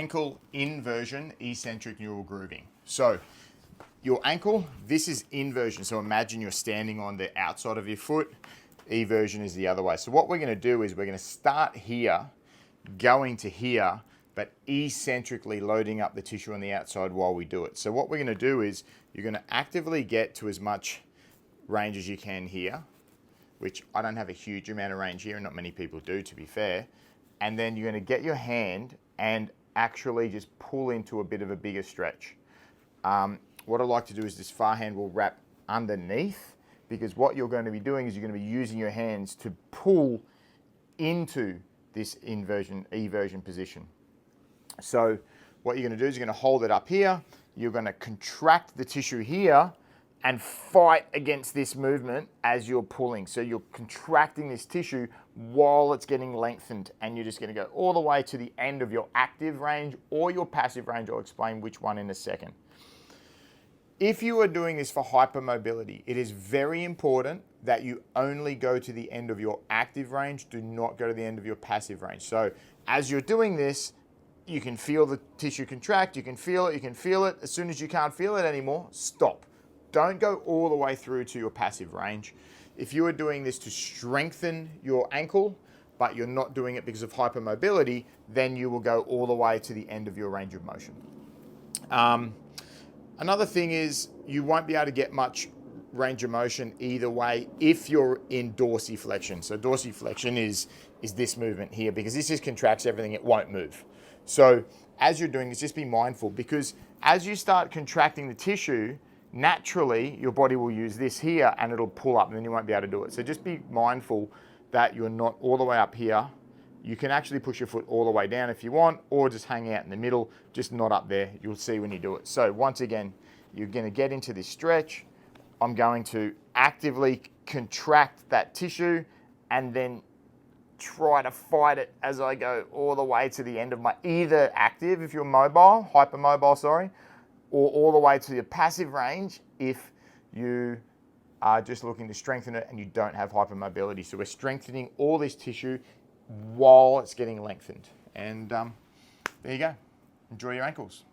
ankle inversion, eccentric neural grooving. So your ankle, this is inversion. So imagine you're standing on the outside of your foot. Eversion is the other way. So what we're going to do is we're going to start here, going to here, but eccentrically loading up the tissue on the outside while we do it. So what we're going to do is you're going to actively get to as much range as you can here, which I don't have a huge amount of range here, and not many people do, to be fair. And then you're going to get your hand and actually just pull into a bit of a bigger stretch. What I like to do is this far hand will wrap underneath, because what you're going to be doing is you're going to be using your hands to pull into this eversion position. So what you're going to do is you're going to hold it up here, you're going to contract the tissue here and fight against this movement as you're pulling. So you're contracting this tissue while it's getting lengthened, and you're just going to go all the way to the end of your active range or your passive range. I'll explain which one in a second. If you are doing this for hypermobility, it is very important that you only go to the end of your active range. Do not go to the end of your passive range. So as you're doing this, you can feel the tissue contract, you can feel it, you can feel it. As soon as you can't feel it anymore, stop. Don't go all the way through to your passive range. If you are doing this to strengthen your ankle, but you're not doing it because of hypermobility, then you will go all the way to the end of your range of motion. Another thing is you won't be able to get much range of motion either way if you're in dorsiflexion. So dorsiflexion is this movement here, because this just contracts everything, it won't move. So as you're doing this, just be mindful, because as you start contracting the tissue, naturally your body will use this here and it'll pull up, and then you won't be able to do it. So just be mindful that you're not all the way up here. You can actually push your foot all the way down if you want, or just hang out in the middle, just not up there. You'll see when you do it. So once again, you're going to get into this stretch. I'm going to actively contract that tissue and then try to fight it as I go all the way to the end of my either active, if you're mobile, hypermobile, sorry, or all the way to your passive range if you are just looking to strengthen it and you don't have hypermobility. So we're strengthening all this tissue while it's getting lengthened. And there you go. Enjoy your ankles.